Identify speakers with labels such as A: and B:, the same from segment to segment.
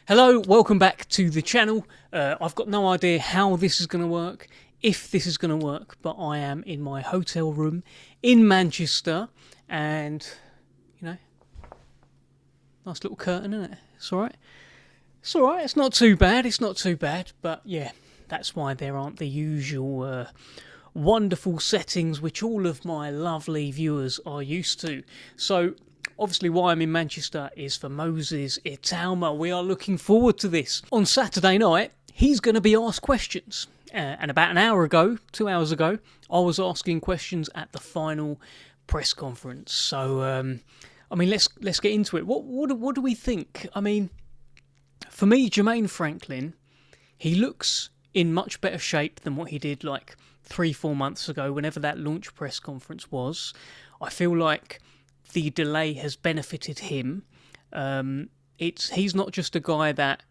A: Hello, welcome back to the channel. I've got no idea how this is going to work, if this is going to work, but I am in my hotel room in Manchester, and, you know, nice little curtain, isn't it? It's alright. It's alright, it's not too bad, but yeah, that's why there aren't the usual wonderful settings which all of my lovely viewers are used to. So, obviously why I'm in Manchester is for Moses Itauma. We are looking forward to this. On Saturday night, he's going to be asked questions. And about an hour ago, 2 hours ago, I was asking questions at the final press conference. So, I mean, let's get into it. What do we think? I mean, for me, Jermaine Franklin, he looks in much better shape than what he did like 3-4 months ago, whenever that launch press conference was. I feel like the delay has benefited him. He's not just a guy that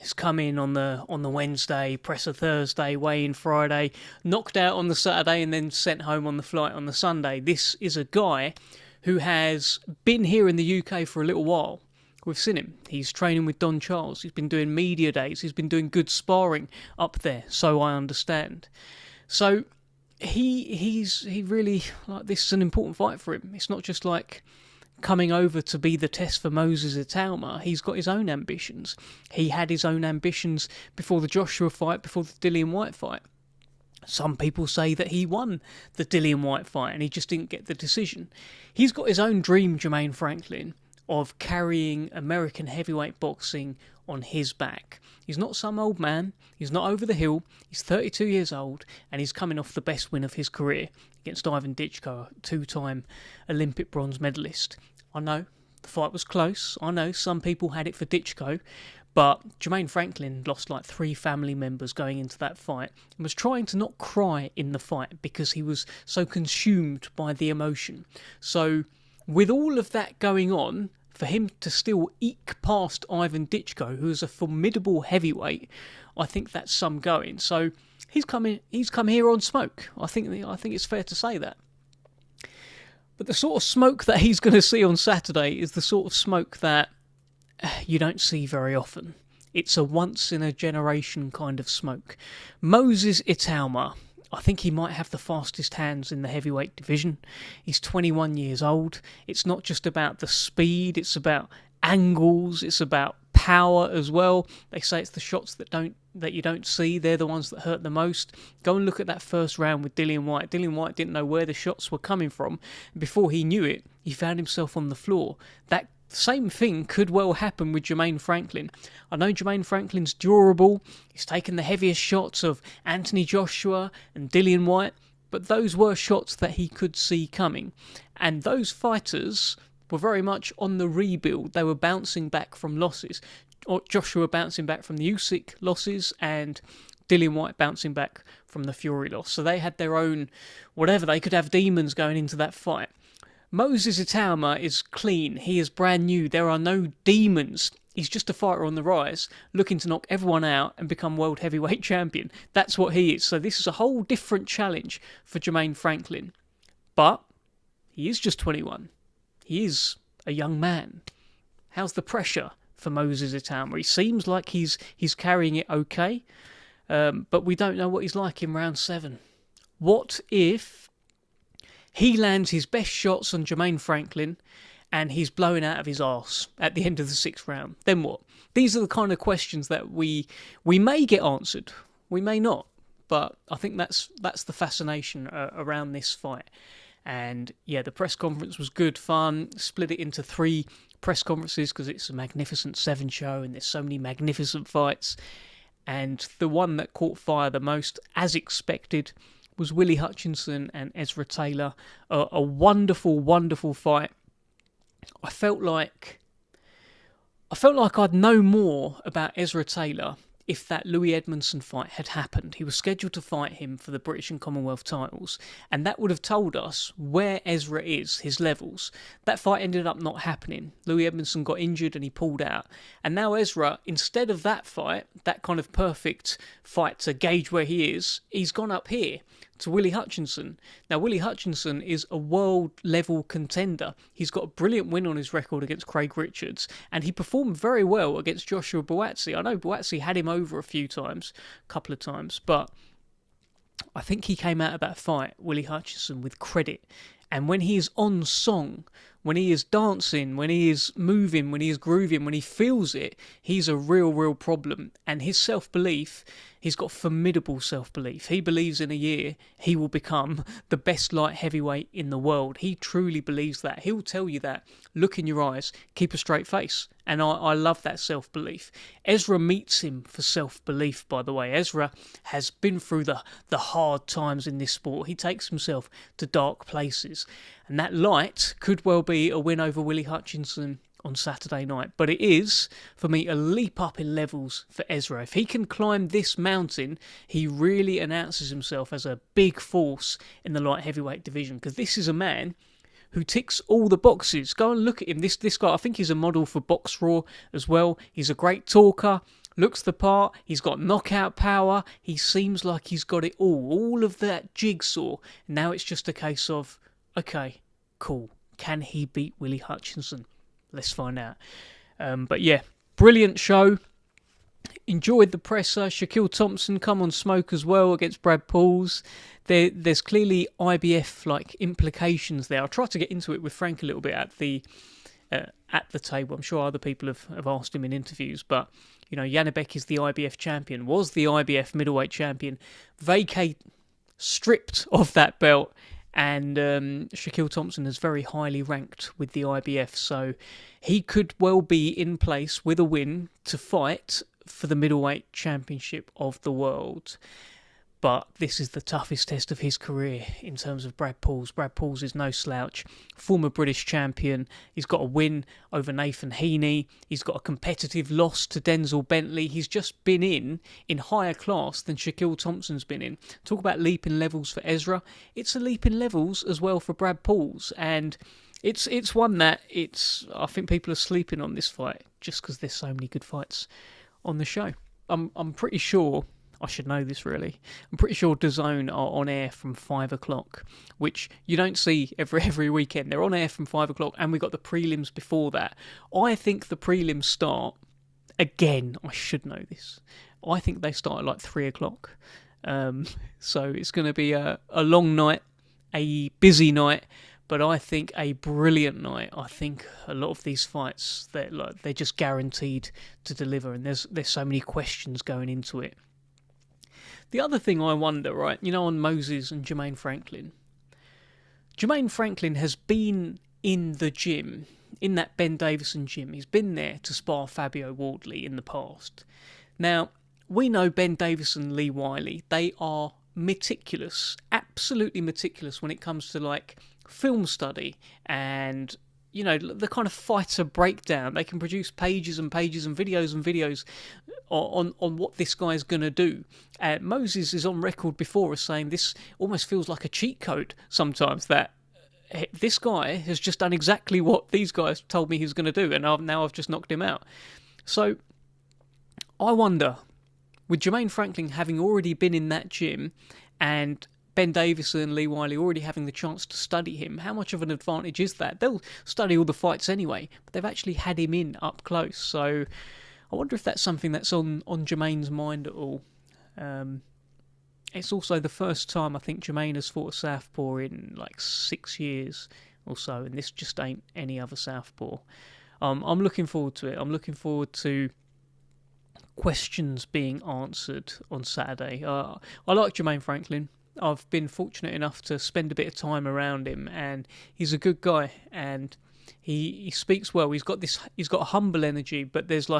A: has come in on the Wednesday, presser Thursday, weigh in Friday, knocked out on the Saturday, and then sent home on the flight on the Sunday. This is a guy who has been here in the UK for a little while. We've seen him. He's training with Don Charles. He's been doing media days. He's been doing good sparring up there, so I understand. So he really, like, this is an important fight for him. It's not just like coming over to be the test for Moses Itauma. He's got his own ambitions. He had his own ambitions before the Joshua fight, before the Dillian Whyte fight. Some people say that he won the Dillian Whyte fight and he just didn't get the decision. He's got his own dream, Jermaine Franklin, of carrying American heavyweight boxing on his back. He's not some old man. He's not over the hill. He's 32 years old, and he's coming off the best win of his career against Ivan Ditchko, a 2-time Olympic bronze medalist. I know the fight was close. I know some people had it for Ditchko, but Jermaine Franklin lost like 3 family members going into that fight and was trying to not cry in the fight because he was so consumed by the emotion. So, with all of that going on, for him to still eke past Ivan Ditchko, who is a formidable heavyweight, I think that's some going. So he's come here on smoke. I think it's fair to say that. But the sort of smoke that he's going to see on Saturday is the sort of smoke that you don't see very often. It's a once-in-a-generation kind of smoke. Moses Itauma, I think he might have the fastest hands in the heavyweight division. He's 21 years old. It's not just about the speed, it's about angles, it's about power as well. They say it's the shots that you don't see, they're the ones that hurt the most. Go and look at that first round with Dillian Whyte. Dillian Whyte didn't know where the shots were coming from. Before he knew it, he found himself on the floor. That same thing could well happen with Jermaine Franklin. I know Jermaine Franklin's durable. He's taken the heaviest shots of Anthony Joshua and Dillian Whyte, but those were shots that he could see coming. And those fighters were very much on the rebuild. They were bouncing back from losses. Joshua bouncing back from the Usyk losses and Dillian Whyte bouncing back from the Fury loss. So they had their own, whatever, they could have demons going into that fight. Moses Itauma is clean. He is brand new. There are no demons. He's just a fighter on the rise, looking to knock everyone out and become world heavyweight champion. That's what he is. So this is a whole different challenge for Jermaine Franklin. But he is just 21. He is a young man. How's the pressure for Moses Itauma? He seems like he's carrying it okay, but we don't know what he's like in round 7. What if he lands his best shots on Jermaine Franklin and he's blowing out of his arse at the end of the 6th round? Then what? These are the kind of questions that we may get answered. We may not. But I think that's the fascination around this fight. And yeah, the press conference was good fun. Split it into 3 press conferences because it's a Magnificent 7 show and there's so many magnificent fights. And the one that caught fire the most, as expected, was Willy Hutchinson and Ezra Taylor. A wonderful, wonderful fight. I felt like I'd know more about Ezra Taylor if that Louis Edmondson fight had happened. He was scheduled to fight him for the British and Commonwealth titles, and that would have told us where Ezra is, his levels. That fight ended up not happening. Louis Edmondson got injured and he pulled out. And now Ezra, instead of that fight, that kind of perfect fight to gauge where he is, he's gone up here to Willy Hutchinson. Now, Willy Hutchinson is a world-level contender. He's got a brilliant win on his record against Craig Richards, and he performed very well against Joshua Buatsi. I know Buatsi had him over a couple of times, but I think he came out of that fight, Willy Hutchinson, with credit. And when he is on song, when he is dancing, when he is moving, when he is grooving, when he feels it, he's a real problem. And his self-belief, he's got formidable self-belief. He believes in a year he will become the best light heavyweight in the world. He truly believes that. He'll tell you that. Look in your eyes, keep a straight face. And I love that self-belief. Ezra meets him for self-belief, by the way. Ezra has been through the hard times in this sport. He takes himself to dark places. And that light could well be a win over Willy Hutchinson on Saturday night. But it is, for me, a leap up in levels for Ezra. If he can climb this mountain, he really announces himself as a big force in the light heavyweight division. Because this is a man who ticks all the boxes. Go and look at him. This guy, I think he's a model for Box Raw as well. He's a great talker, looks the part, he's got knockout power, he seems like he's got it all of that jigsaw. Now it's just a case of, okay, cool, can he beat Willy Hutchinson? Let's find out. But yeah, brilliant show. Enjoyed the presser. Shakiel Thompson come on smoke as well against Brad Pauls. There's clearly IBF implications there. I'll try to get into it with Frank a little bit at the table. I'm sure other people have asked him in interviews, but Janibek is the IBF champion, was the IBF middleweight champion, stripped of that belt, and Shakiel Thompson is very highly ranked with the IBF, so he could well be in place with a win to fight for the middleweight championship of the world. But this is the toughest test of his career in terms of Brad Pauls. Brad Pauls is no slouch. Former British champion. He's got a win over Nathan Heaney. He's got a competitive loss to Denzel Bentley. He's just been in higher class than Shakiel Thompson's been in. Talk about leap in levels for Ezra. It's a leap in levels as well for Brad Pauls. And it's one that I think people are sleeping on this fight just because there's so many good fights on the show. I'm pretty sure, I should know this really, I'm pretty sure DAZN are on air from 5 o'clock, which you don't see every weekend. They're on air from 5 o'clock, and we got the prelims before that. I think the prelims start, again, I should know this, I think they start at 3 o'clock. So it's going to be a long night, a busy night, but I think a brilliant night. I think a lot of these fights, they're just guaranteed to deliver, and there's so many questions going into it. The other thing I wonder, right, on Moses and Jermaine Franklin. Jermaine Franklin has been in the gym, in that Ben Davison gym. He's been there to spar Fabio Wardley in the past. Now, we know Ben Davison, Lee Wiley, they are meticulous, absolutely meticulous when it comes to film study and the kind of fighter breakdown. They can produce pages and pages and videos on what this guy's going to do. Moses is on record before as saying this almost feels like a cheat code sometimes, that this guy has just done exactly what these guys told me he was going to do, and now I've just knocked him out. So I wonder, with Jermaine Franklin having already been in that gym and Ben Davison and Lee Wiley already having the chance to study him, how much of an advantage is that? They'll study all the fights anyway, but they've actually had him in up close. So I wonder if that's something that's on Jermaine's mind at all. It's also the first time I think Jermaine has fought a southpaw in 6 years or so, and this just ain't any other southpaw. I'm looking forward to it. I'm looking forward to questions being answered on Saturday. I like Jermaine Franklin. I've been fortunate enough to spend a bit of time around him, and he's a good guy, and he speaks well. He's got a humble energy, but there's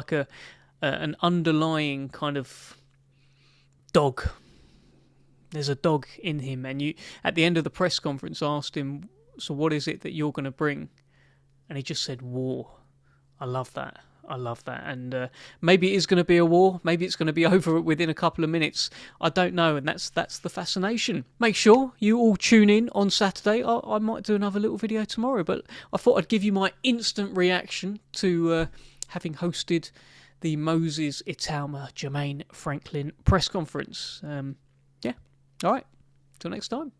A: an underlying kind of dog. There's a dog in him, and you at the end of the press conference asked him, so what is it that you're going to bring? And he just said, war. I love that. And maybe it is going to be a war. Maybe it's going to be over within a couple of minutes. I don't know, and that's the fascination. Make sure you all tune in on Saturday. I might do another little video tomorrow, but I thought I'd give you my instant reaction to having hosted the Moses Itauma Jermaine Franklin press conference. Yeah, all right. Till next time.